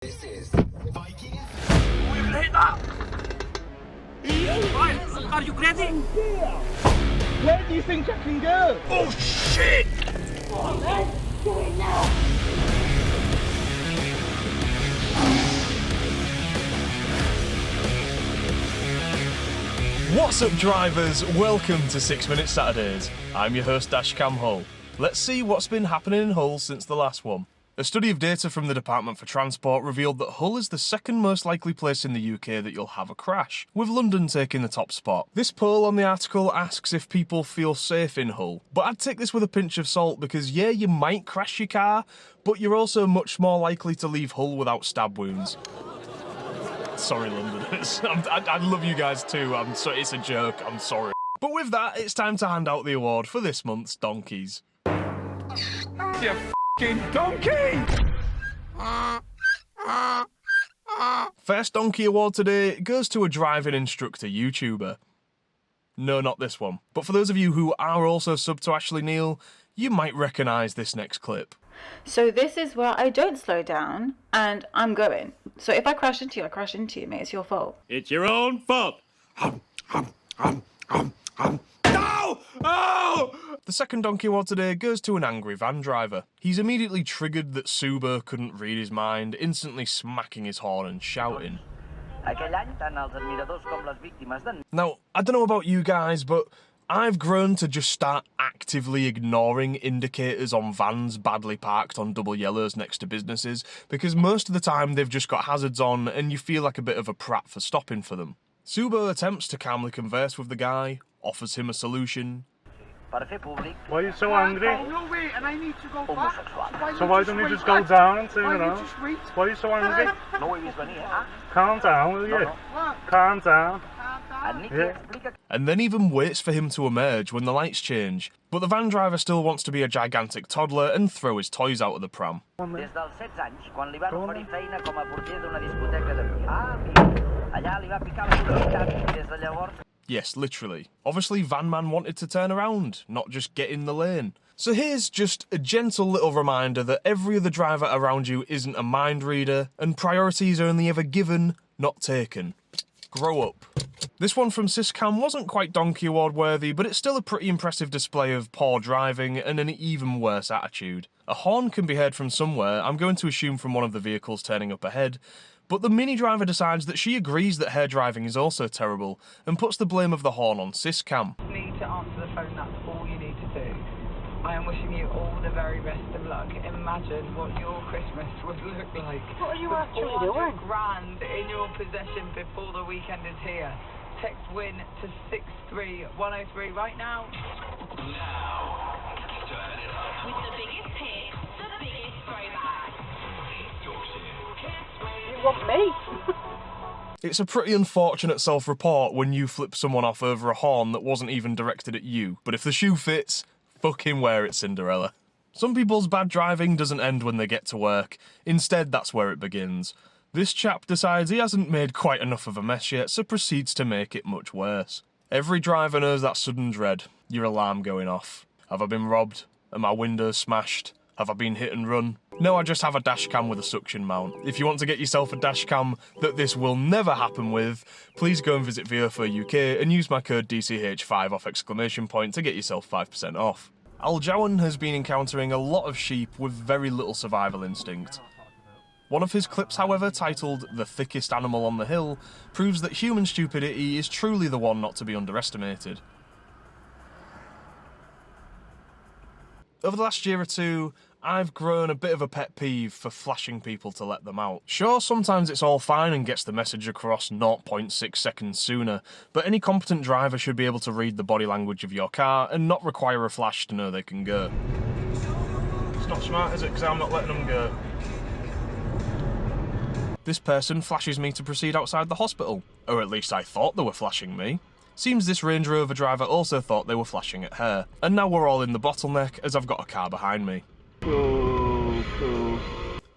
This is Viking. We're gonna hit that! Right, are you ready? Where do you think I can go? Oh shit! Oh, let's do it now! What's up, drivers? Welcome to 6 Minute Saturdays. I'm your host, Dashcam Hull. Let's see what's been happening in Hull since the last one. A study of data from the Department for Transport revealed that Hull is the second most likely place in the UK that you'll have a crash, with London taking the top spot. This poll on the article asks if people feel safe in Hull, but I'd take this with a pinch of salt because yeah, you might crash your car, but you're also much more likely to leave Hull without stab wounds. Sorry, Londoners. I love you guys too. It's a joke. I'm sorry. But with that, it's time to hand out the award for this month's donkeys. You f***ing donkey! First donkey award today goes to a driving instructor YouTuber. No, not this one. But for those of you who are also sub to Ashley Neal, you might recognise this next clip. So this is where I don't slow down and I'm going. So if I crash into you, I crash into you, mate. It's your fault. It's your own fault. No! Oh! The second donkey award today goes to an angry van driver. He's immediately triggered that Suba couldn't read his mind, instantly smacking his horn and shouting. Now, I don't know about you guys, but I've grown to just start actively ignoring indicators on vans badly parked on double yellows next to businesses, because most of the time they've just got hazards on and you feel like a bit of a prat for stopping for them. Subo attempts to calmly converse with the guy, offers him a solution. Why are you so angry? No, wait, and I need to go back. So why don't you just go down and turn around? Why are you so angry? Calm down, will you? Calm down. Yeah. And then even waits for him to emerge when the lights change. But the van driver still wants to be a gigantic toddler and throw his toys out of the pram. Yes, literally. Obviously, Van Man wanted to turn around, not just get in the lane. So here's just a gentle little reminder that every other driver around you isn't a mind reader, and priorities are only ever given, not taken. Grow up. This one from Syscam wasn't quite Donkey Award worthy, but it's still a pretty impressive display of poor driving and an even worse attitude. A horn can be heard from somewhere, I'm going to assume from one of the vehicles turning up ahead, but the Mini driver decides that she agrees that her driving is also terrible and puts the blame of the horn on Syscam. You need to answer the phone, that's all you need to do. I am wishing you all the very best of luck. Imagine what your Christmas would look like. What are you actually with doing? £400 in your possession before the weekend is here. Text WIN to 63103 right now. With the biggest hit, the biggest throwback. You want me? It's a pretty unfortunate self-report when you flip someone off over a horn that wasn't even directed at you. But if the shoe fits, fucking wear it, Cinderella. Some people's bad driving doesn't end when they get to work. Instead, that's where it begins. This chap decides he hasn't made quite enough of a mess yet, so proceeds to make it much worse. Every driver knows that sudden dread. Your alarm going off. Have I been robbed? Are my windows smashed? Have I been hit and run? No, I just have a dash cam with a suction mount. If you want to get yourself a dash cam that this will never happen with, please go and visit Viofo UK and use my code DCH5 off exclamation point to get yourself 5% off. Aljawan has been encountering a lot of sheep with very little survival instinct. One of his clips, however, titled "The Thickest Animal on the Hill," proves that human stupidity is truly the one not to be underestimated. Over the last year or two, I've grown a bit of a pet peeve for flashing people to let them out. Sure, sometimes it's all fine and gets the message across 0.6 seconds sooner, but any competent driver should be able to read the body language of your car and not require a flash to know they can go. It's not smart, is it? Because I'm not letting them go. This person flashes me to proceed outside the hospital. Or at least I thought they were flashing me. Seems this Range Rover driver also thought they were flashing at her. And now we're all in the bottleneck as I've got a car behind me. Cool.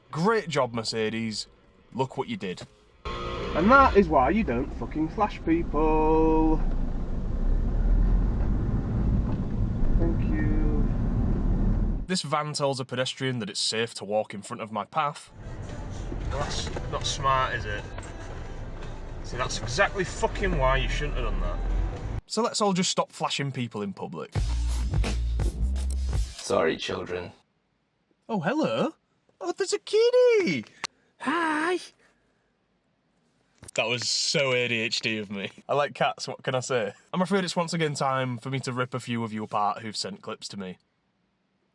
Great job, Mercedes. Look what you did. And that is why you don't fucking flash people. Thank you. This van tells a pedestrian that it's safe to walk in front of my path. Well, that's not smart, is it? See, that's exactly fucking why you shouldn't have done that. So let's all just stop flashing people in public. Sorry, children. Oh, hello. Oh, there's a kitty. Hi. That was so ADHD of me. I like cats, what can I say? I'm afraid it's once again time for me to rip a few of you apart who've sent clips to me.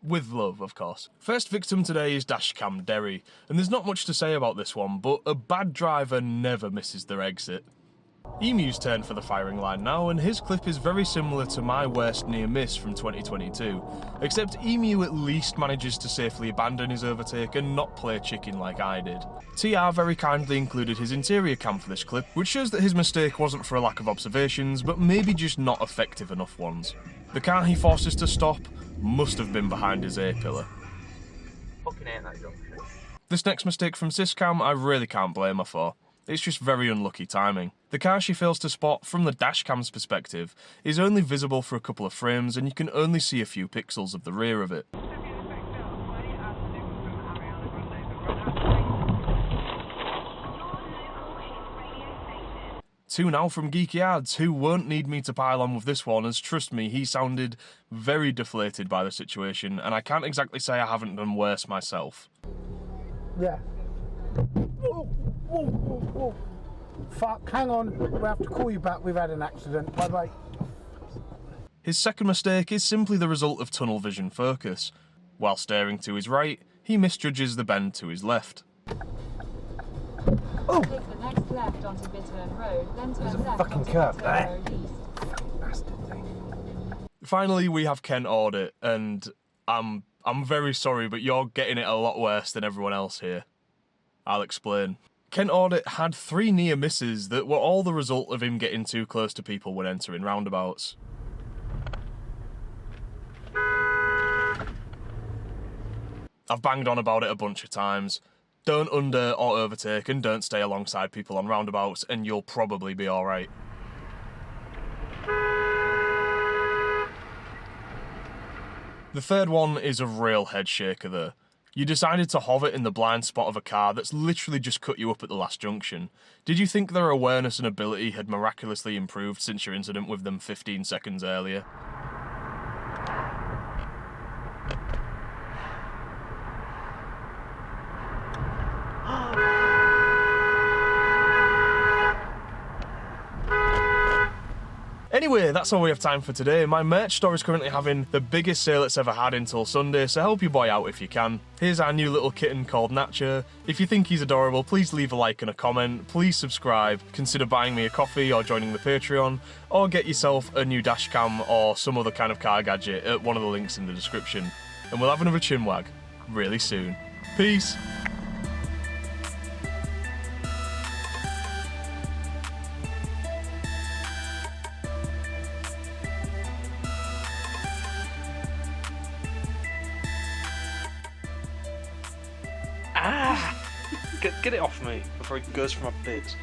With love, of course. First victim today is Dashcam Derry, and there's not much to say about this one, but a bad driver never misses their exit. Emu's turn for the firing line now, and his clip is very similar to my worst near miss from 2022, except Emu at least manages to safely abandon his overtake and not play chicken like I did. TR very kindly included his interior cam for this clip, which shows that his mistake wasn't for a lack of observations, but maybe just not effective enough ones. The car he forces to stop must have been behind his A-pillar. Fucking hate that junction. This next mistake from Syscam I really can't blame her for. It's just very unlucky timing. The car she fails to spot from the dashcam's perspective is only visible for a couple of frames, and you can only see a few pixels of the rear of it. Two now from Geeky Ads, who won't need me to pile on with this one, as trust me, he sounded very deflated by the situation, and I can't exactly say I haven't done worse myself. Yeah. Whoa, whoa, whoa, whoa. Fuck, hang on, we'll have to call you back, we've had an accident, bye bye. His second mistake is simply the result of tunnel vision focus. While staring to his right, he misjudges the bend to his left. Oh! Take the next left onto Bittern Road, then turn left fucking onto curve Bittern there. Road East. Bastard thing. Finally, we have Kent Audit, and I'm very sorry, but you're getting it a lot worse than everyone else here. I'll explain. Kent Audit had 3 near misses that were all the result of him getting too close to people when entering roundabouts. I've banged on about it a bunch of times. Don't under or overtake, and don't stay alongside people on roundabouts, and you'll probably be alright. The third one is a real head shaker though. You decided to hover in the blind spot of a car that's literally just cut you up at the last junction. Did you think their awareness and ability had miraculously improved since your incident with them 15 seconds earlier? Anyway, that's all we have time for today. My merch store is currently having the biggest sale it's ever had until Sunday, so help your boy out if you can. Here's our new little kitten called Nacho. If you think he's adorable, please leave a like and a comment, please subscribe, consider buying me a coffee or joining the Patreon, or get yourself a new dashcam or some other kind of car gadget at one of the links in the description. And we'll have another chinwag really soon. Peace! Get it off me before it goes from my bits.